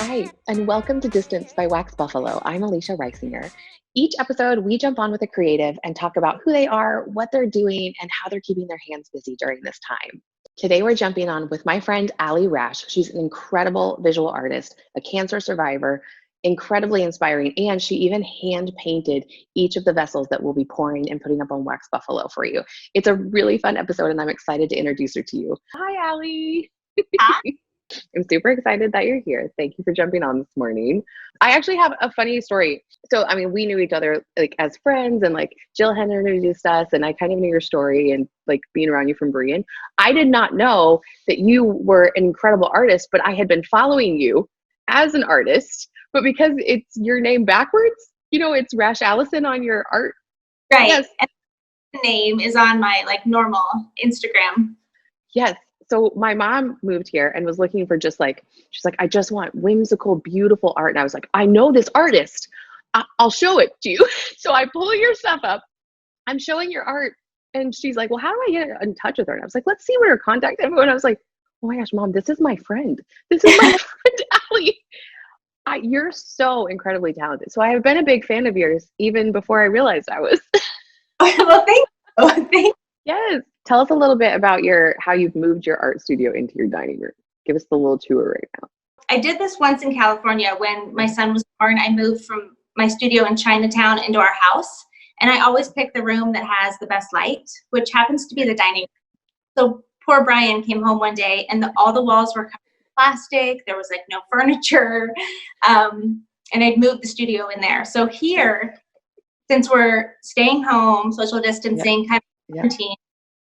Hi, and welcome to Distance by Wax Buffalo. I'm Alicia Reisinger. Each episode, we jump on with a creative and talk about who they are, what they're doing, and how they're keeping their hands busy during this time. Today, we're jumping on with my friend Allie Rash. She's an incredible visual artist, a cancer survivor, incredibly inspiring, and she even hand painted each of the vessels that we'll be pouring and putting up on Wax Buffalo for you. It's a really fun episode, and I'm excited to introduce her to you. Hi, Allie. Hi. I'm super excited that you're here. Thank you for jumping on this morning. I actually have a funny story. So, I mean, we knew each other like as friends, and like Jill had introduced us, and I kind of knew your story and like being around you from Brian. I did not know that you were an incredible artist, but I had been following you as an artist, but because it's your name backwards, you know, it's Rash Allison on your art. Right. Yes. And the name is on my like normal Instagram. Yes. So my mom moved here and was looking for just like, she's like, I just want whimsical, beautiful art. And I was like, I know this artist. I'll show it to you. So I pull your stuff up. I'm showing your art. And she's like, well, how do I get in touch with her? And I was like, let's see what her contact info. And I was like, oh my gosh, Mom, this is my friend. This is my friend, Allie. You're so incredibly talented. So I have been a big fan of yours even before I realized I was. Well, thank you. Yes. Tell us a little bit about how you've moved your art studio into your dining room. Give us the little tour right now. I did this once in California when my son was born. I moved from my studio in Chinatown into our house. And I always pick the room that has the best light, which happens to be the dining room. So poor Brian came home one day and all the walls were covered in plastic. There was like no furniture. And I'd moved the studio in there. So here, since we're staying home, social distancing, kind of quarantine,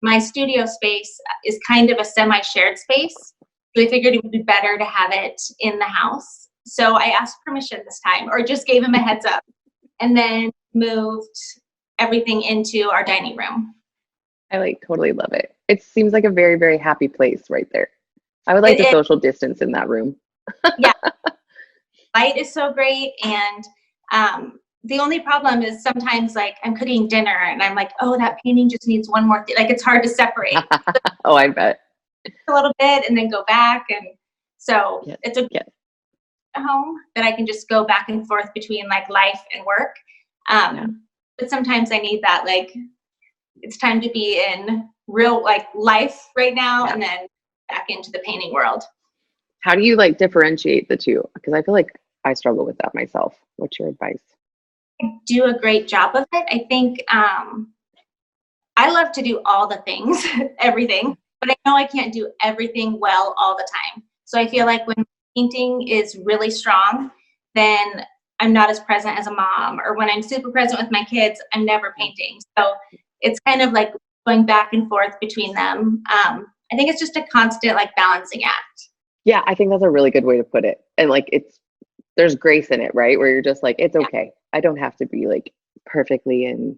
my studio space is kind of a semi-shared space. So I figured it would be better to have it in the house. So I asked permission this time, or just gave him a heads up, and then moved everything into our dining room. I like totally love it. It seems like a very, very happy place right there. I would like the social distance in that room. Yeah. Light is so great. And the only problem is sometimes like I'm cooking dinner and I'm like, oh, that painting just needs one more thing. Like it's hard to separate. Oh, I bet. A little bit and then go back. And so it's a home that I can just go back and forth between like life and work. But sometimes I need that, like, it's time to be in real like life right now and then back into the painting world. How do you like differentiate the two? Because I feel like I struggle with that myself. What's your advice? I do a great job of it. I think I love to do all the things, everything, but I know I can't do everything well all the time. So I feel like when painting is really strong, then I'm not as present as a mom, or when I'm super present with my kids, I'm never painting. So it's kind of like going back and forth between them. I think it's just a constant like balancing act. Yeah, I think that's a really good way to put it. And like there's grace in it, right? Where you're just like, it's okay. I don't have to be like perfectly in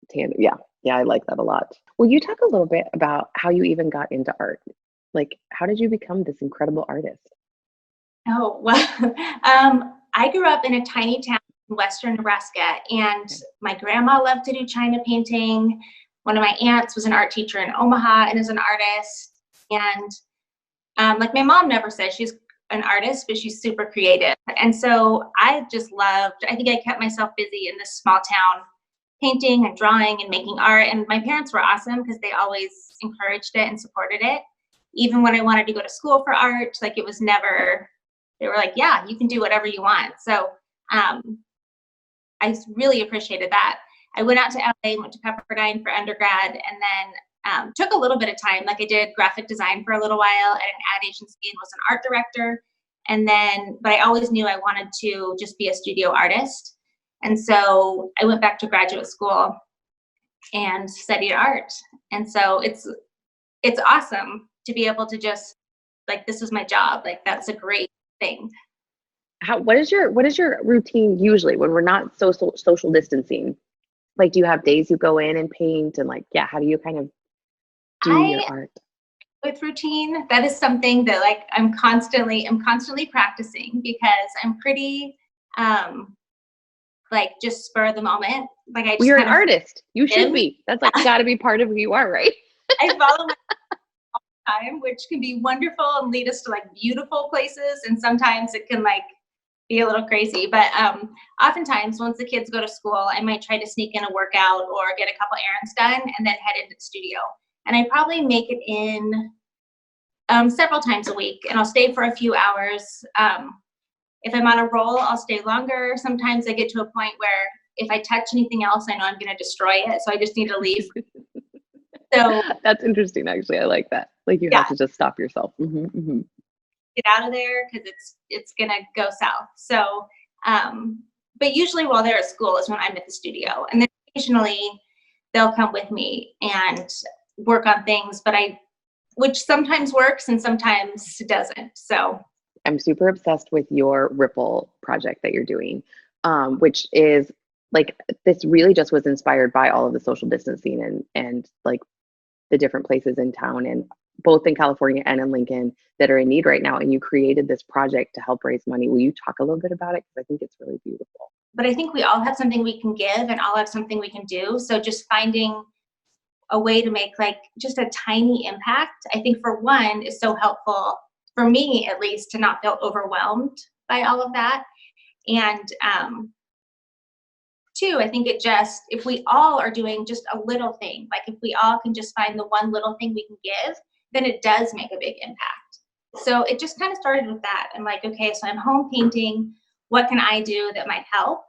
tandem. Yeah, I like that a lot. Will you talk a little bit about how you even got into art? Like, how did you become this incredible artist? Oh, well, I grew up in a tiny town in western Nebraska, and my grandma loved to do China painting. One of my aunts was an art teacher in Omaha and is an artist. And like my mom never says she's an artist, but she's super creative. And so I think I kept myself busy in this small town painting and drawing and making art. And my parents were awesome because they always encouraged it and supported it. Even when I wanted to go to school for art, like it was never, they were like, yeah, you can do whatever you want. So I really appreciated that. I went out to LA, went to Pepperdine for undergrad, and then took a little bit of time. Like I did graphic design for a little while at an ad agency and was an art director. And then, but I always knew I wanted to just be a studio artist. And so I went back to graduate school and studied art. And so it's awesome to be able to just like, this is my job. Like that's a great thing. What is your routine usually when we're not social distancing? Like, do you have days you go in and paint and like, how do you kind of do your art? With routine, that is something that like I'm constantly practicing because I'm pretty like just spur of the moment. Like I just you're an artist. You should be. That's like got to be part of who you are, right? I follow my all the time, which can be wonderful and lead us to like beautiful places, and sometimes it can like be a little crazy. But oftentimes once the kids go to school, I might try to sneak in a workout or get a couple errands done and then head into the studio. And I probably make it in several times a week, and I'll stay for a few hours. If I'm on a roll, I'll stay longer. Sometimes I get to a point where if I touch anything else, I know I'm going to destroy it. So I just need to leave. So that's interesting. Actually, I like that. Like you have to just stop yourself. Get out of there because it's going to go south. So, but usually while they're at school is when I'm at the studio, and then occasionally they'll come with me and work on things, which sometimes works and sometimes doesn't. So I'm super obsessed with your Ripple project that you're doing, which is like, this really just was inspired by all of the social distancing and like the different places in town, and both in California and in Lincoln, that are in need right now. And you created this project to help raise money. Will you talk a little bit about it? Because I think it's really beautiful. But I think we all have something we can give and all have something we can do. So just finding a way to make like just a tiny impact, I think for one is so helpful for me, at least, to not feel overwhelmed by all of that. And two, I think if we all are doing just a little thing, like if we all can just find the one little thing we can give, then it does make a big impact. So it just kind of started with that. I'm like, okay, so I'm home painting. What can I do that might help?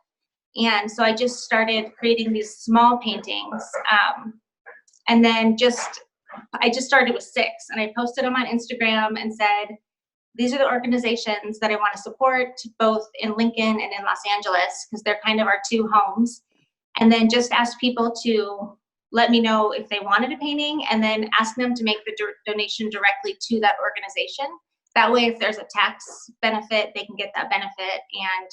And so I just started creating these small paintings. And then I just started with 6, and I posted them on Instagram and said, these are the organizations that I want to support, both in Lincoln and in Los Angeles, because they're kind of our 2 homes. And then just asked people to let me know if they wanted a painting, and then ask them to make the donation directly to that organization. That way, if there's a tax benefit, they can get that benefit. And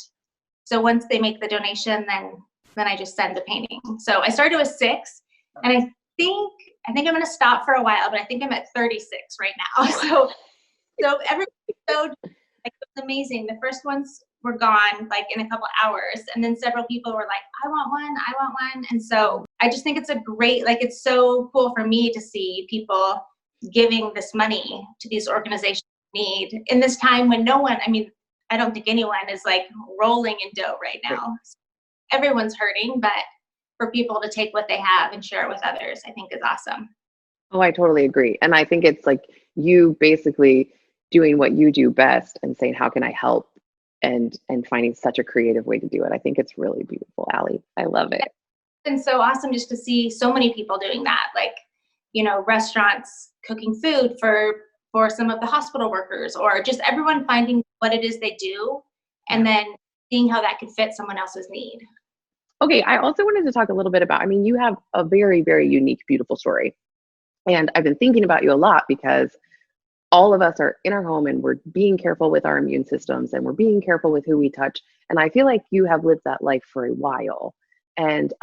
so once they make the donation, then I just send the painting. So I started with 6, and I think I'm going to stop for a while, but I think I'm at 36 right now. So every episode, like, it was amazing. The first ones were gone like in a couple hours, and then several people were like, I want one. And so I just think it's it's so cool for me to see people giving this money to these organizations in need in this time when I don't think anyone is like rolling in dough right now. Everyone's hurting, but for people to take what they have and share it with others, I think is awesome. Oh, I totally agree. And I think it's like you basically doing what you do best and saying, how can I help? And finding such a creative way to do it. I think it's really beautiful, Allie. I love it. It's been so awesome just to see so many people doing that. Like, restaurants cooking food for some of the hospital workers, or just everyone finding what it is they do and then seeing how that could fit someone else's need. Okay, I also wanted to talk a little bit about, you have a very, very unique, beautiful story. And I've been thinking about you a lot because all of us are in our home and we're being careful with our immune systems and we're being careful with who we touch. And I feel like you have lived that life for a while. And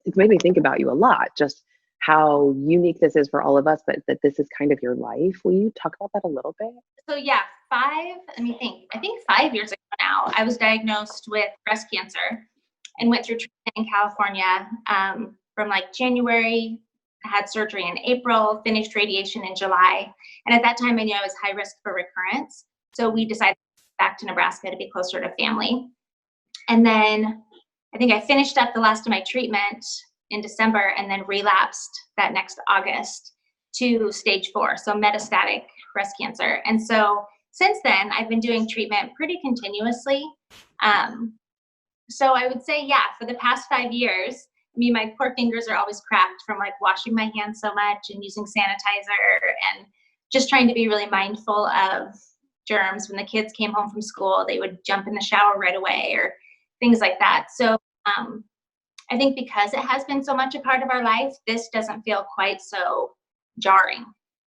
it's made me think about you a lot, just how unique this is for all of us, but that this is kind of your life. Will you talk about that a little bit? So yeah, I think 5 years ago now, I was diagnosed with breast cancer and went through treatment in California from like January. I had surgery in April, finished radiation in July. And at that time, I knew I was high risk for recurrence. So we decided to go back to Nebraska to be closer to family. And then I think I finished up the last of my treatment in December and then relapsed that next August to stage 4, so metastatic breast cancer. And so since then, I've been doing treatment pretty continuously. So I would say, for the past 5 years, my poor fingers are always cracked from like washing my hands so much and using sanitizer and just trying to be really mindful of germs. When the kids came home from school, they would jump in the shower right away or things like that. So I think because it has been so much a part of our life, this doesn't feel quite so jarring.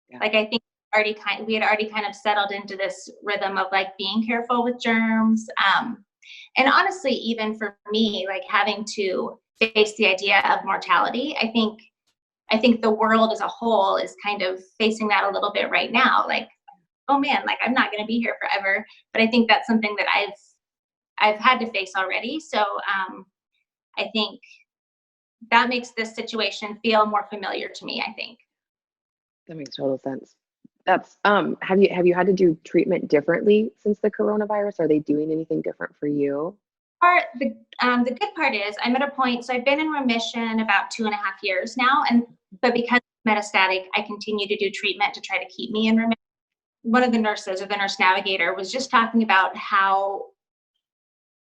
Yeah. Like I think we had already kind of settled into this rhythm of like being careful with germs. And honestly, even for me, like having to face the idea of mortality, I think the world as a whole is kind of facing that a little bit right now. Like, oh man, like I'm not going to be here forever. But I think that's something that I've had to face already. So I think that makes this situation feel more familiar to me, I think. That makes total sense. That's have you had to do treatment differently since the coronavirus? Are they doing anything different for you? The good part is I'm at a point, so I've been in remission about 2.5 years now, but because metastatic, I continue to do treatment to try to keep me in remission. One of the nurses, or the nurse navigator, was just talking about how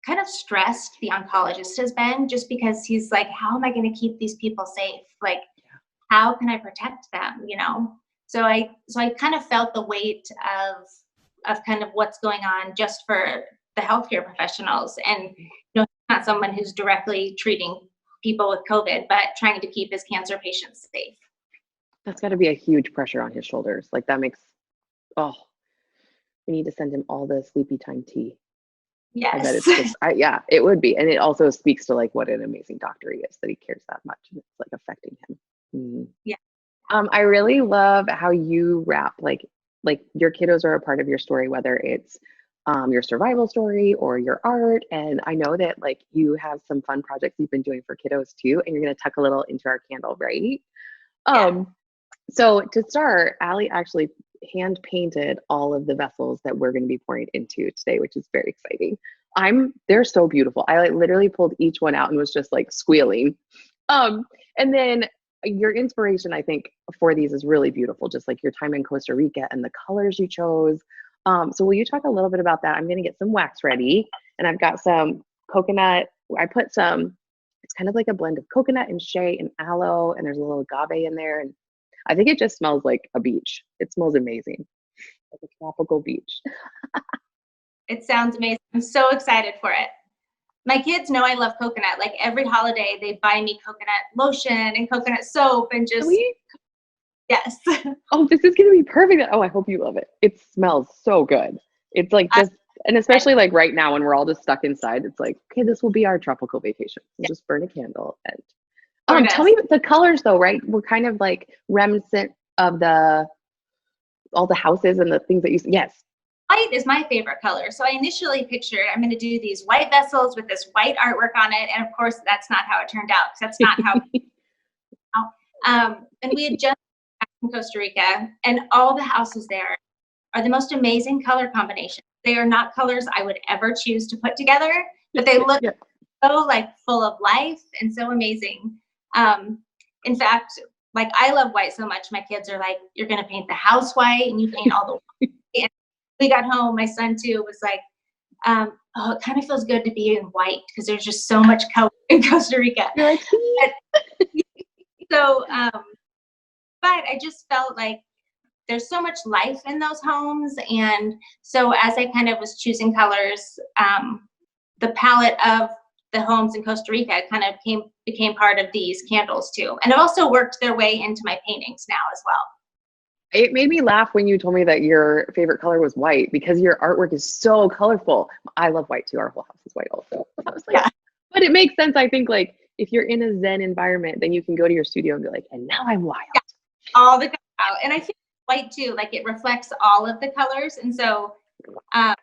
kind of stressed the oncologist has been, just because he's like, how am I going to keep these people safe? Like, how can I protect them? So I kind of felt the weight of kind of what's going on just for the healthcare professionals, and not someone who's directly treating people with COVID, but trying to keep his cancer patients safe. That's got to be a huge pressure on his shoulders. Like that makes, oh, we need to send him all the sleepy time tea. Yes. I bet it's just, yeah, it would be. And it also speaks to like what an amazing doctor he is, that he cares that much and it's like affecting him. Yeah. I really love how you wrap like your kiddos are a part of your story, whether it's your survival story or your art. And I know that like you have some fun projects you've been doing for kiddos too, and you're going to tuck a little into our candle, right? Yeah. So to start, Allie actually hand painted all of the vessels that we're going to be pouring into today, which is very exciting. They're so beautiful. I like literally pulled each one out and was just like squealing. And then your inspiration, I think, for these is really beautiful, just like your time in Costa Rica and the colors you chose. So will you talk a little bit about that? I'm going to get some wax ready, and I've got some coconut. I put some, it's kind of like a blend of coconut and shea and aloe, and there's a little agave in there. And I think it just smells like a beach. It smells amazing, like a tropical beach. It sounds amazing. I'm so excited for it. My kids know I love coconut. Like every holiday, they buy me coconut lotion and coconut soap and just, Really? Yes. Oh, this is going to be perfect. Oh, I hope you love it. It smells so good. It's like just, and especially like right now when we're all just stuck inside, it's like, okay, this will be our tropical vacation. We'll just burn a candle. And tell me the colors though, right? We're kind of like reminiscent of all the houses and the things that you see. Yes. White is my favorite color. So I initially pictured I'm going to do these white vessels with this white artwork on it. And of course, that's not how it turned out, because that's not how. And we had just back from Costa Rica, and all the houses there are the most amazing color combinations. They are not colors I would ever choose to put together, but they look so like full of life and so amazing. In fact, like I love white so much. My kids are like, you're going to paint the house white and you paint all the white. We got home, my son too was like, oh, it kind of feels good to be in white because there's just so much color in Costa Rica. You're like, so, but I just felt like there's so much life in those homes. And so as I kind of was choosing colors, the palette of the homes in Costa Rica kind of became part of these candles too. And it also worked their way into my paintings now as well. It made me laugh when you told me that your favorite color was white, because your artwork is so colorful. I love white too. Our whole house is white also. I was like, but it makes sense. I think like if you're in a Zen environment, then you can go to your studio and be like, and now I'm wild. Yeah, all the colors out. And I feel white too, like it reflects all of the colors. And so I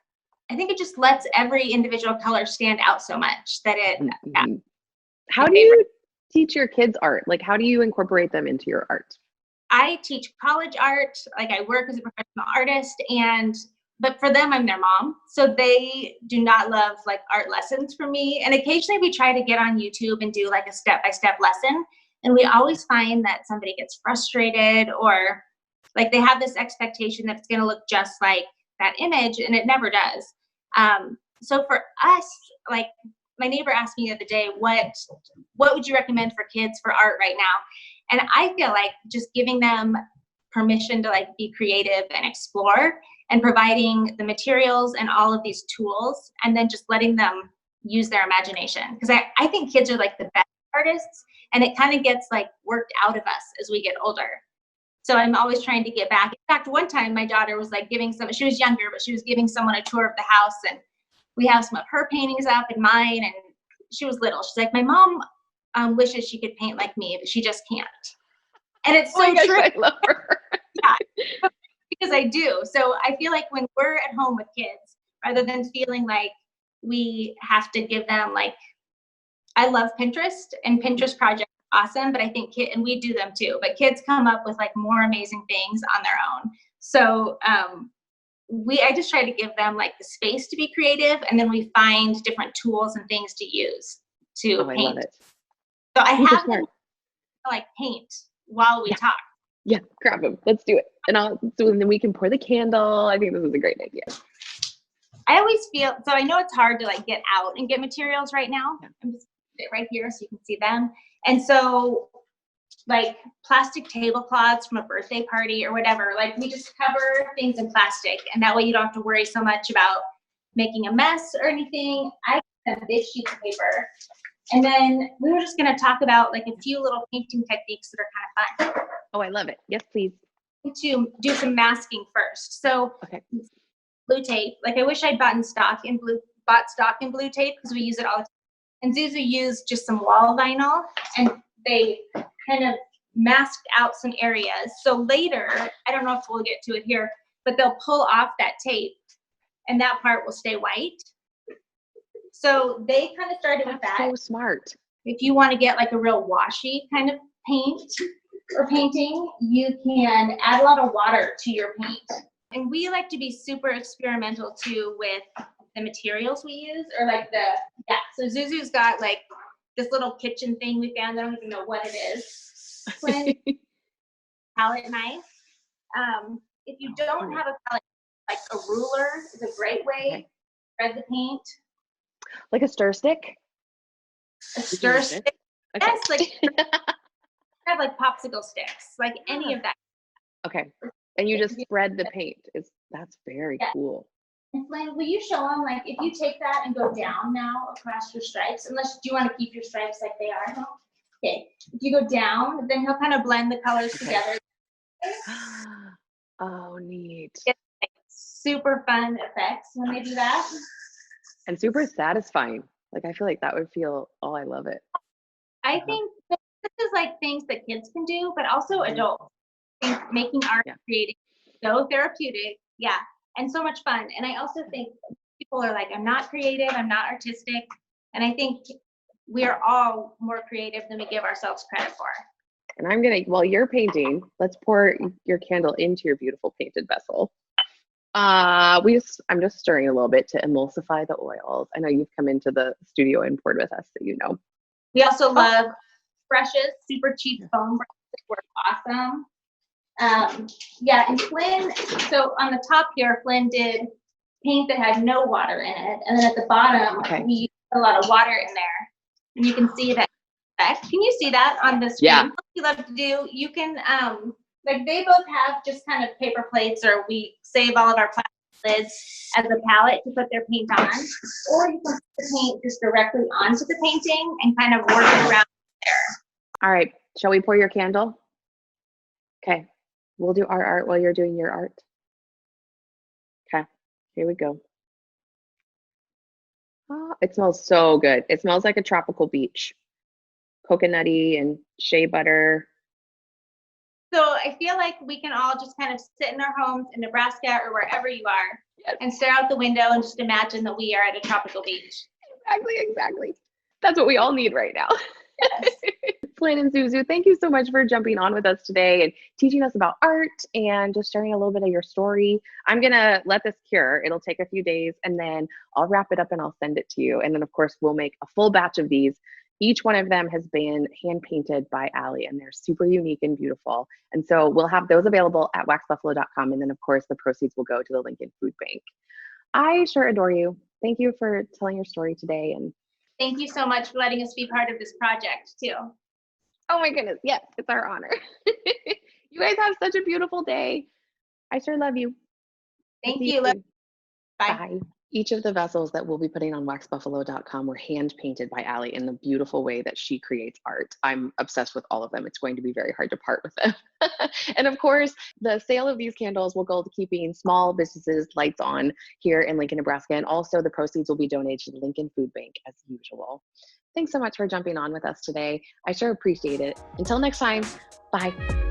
think it just lets every individual color stand out so much that it. Yeah. How do you teach your kids art? Like, how do you incorporate them into your art? I teach college art, like I work as a professional artist, but for them, I'm their mom. So they do not love like art lessons from me. And occasionally we try to get on YouTube and do like a step-by-step lesson. And we always find that somebody gets frustrated, or like they have this expectation that it's going to look just like that image, and it never does. So for us, like my neighbor asked me the other day, what would you recommend for kids for art right now? And I feel like just giving them permission to like be creative and explore, and providing the materials and all of these tools, and then just letting them use their imagination. Because I think kids are like the best artists, and it kind of gets like worked out of us as we get older. So I'm always trying to get back. In fact, one time my daughter was like she was younger, but she was giving someone a tour of the house, and we have some of her paintings up and mine, and she was little. She's like, my mom wishes she could paint like me, but she just can't. And it's so true. I love her. Yeah, because I do. So I feel like when we're at home with kids, rather than feeling like we have to give them like, I love Pinterest, and Pinterest projects are awesome, but I think and we do them too, but kids come up with like more amazing things on their own. So I just try to give them like the space to be creative, and then we find different tools and things to use to I paint. love it. So I Super have them smart. like paint while we talk. Yeah, grab them. Let's do it. And then we can pour the candle. I think this is a great idea. I always feel, so I know it's hard to like get out and get materials right now. Yeah. I'm just put it right here so you can see them. And so like plastic tablecloths from a birthday party or whatever, like we just cover things in plastic, and that way you don't have to worry so much about making a mess or anything. I have big sheets of paper. And then we were just going to talk about like a few little painting techniques that are kind of fun. Oh, I love it. Yes, please. To do some masking first. So Okay. Blue tape. Like I wish I'd bought stock in blue tape because we use it all the time. And Zuzu used just some wall vinyl, and they kind of masked out some areas. So later, I don't know if we'll get to it here, but they'll pull off that tape and that part will stay white. So they kind of started with that. So smart. If you want to get like a real washy kind of paint or painting, you can add a lot of water to your paint. And we like to be super experimental too with the materials we use, or like so Zuzu's got like this little kitchen thing we found. I don't even know what it is. Palette knife. If you don't have a palette, like a ruler is a great way to spread the paint. Like a stir stick? A stir stick. Okay. Yes, like have like popsicle sticks, like any of that. Okay. And you just spread the paint. That's very cool. And Flynn, will you show them, like, if you take that and go down now across your stripes, do you want to keep your stripes like they are? No? Okay. If you go down, then he'll kind of blend the colors together. Oh, neat. It's like super fun effects when they do that. And super satisfying. Like, I feel like that would feel, I love it. I think this is like things that kids can do, but also adults. I think making art, creating, so therapeutic. Yeah. And so much fun. And I also think people are like, I'm not creative, I'm not artistic. And I think we are all more creative than we give ourselves credit for. And while you're painting, let's pour your candle into your beautiful painted vessel. I'm just stirring a little bit to emulsify the oils. I know you've come into the studio and poured with us, so you know. We also love brushes, super cheap foam brushes work awesome. And Flynn, so on the top here, Flynn did paint that had no water in it. And then at the bottom, we used a lot of water in there. And you can see that effect. Can you see that on the screen? Yeah. What you love to do, you can, like they both have just kind of paper plates, or we save all of our plastic lids as a palette to put their paint on. Or you can put the paint just directly onto the painting and kind of work it around there. All right. Shall we pour your candle? Okay. We'll do our art while you're doing your art. Okay, here we go. Oh, it smells so good. It smells like a tropical beach. Coconutty and shea butter. So I feel like we can all just kind of sit in our homes in Nebraska or wherever you are and stare out the window and just imagine that we are at a tropical beach. Exactly. That's what we all need right now. Yes. Flynn and Zuzu, thank you so much for jumping on with us today and teaching us about art and just sharing a little bit of your story. I'm going to let this cure. It'll take a few days, and then I'll wrap it up and I'll send it to you. And then, of course, we'll make a full batch of these. Each one of them has been hand painted by Allie, and they're super unique and beautiful. And so we'll have those available at waxbuffalo.com. And then, of course, the proceeds will go to the Lincoln Food Bank. I sure adore you. Thank you for telling your story today. And thank you so much for letting us be part of this project too. Oh my goodness. Yes, it's our honor. You guys have such a beautiful day. I sure love you. Thank you. Bye. Bye. Each of the vessels that we'll be putting on waxbuffalo.com were hand painted by Allie in the beautiful way that she creates art. I'm obsessed with all of them. It's going to be very hard to part with them. And of course, the sale of these candles will go to keeping small businesses lights on here in Lincoln, Nebraska. And also the proceeds will be donated to the Lincoln Food Bank as usual. Thanks so much for jumping on with us today. I sure appreciate it. Until next time, bye.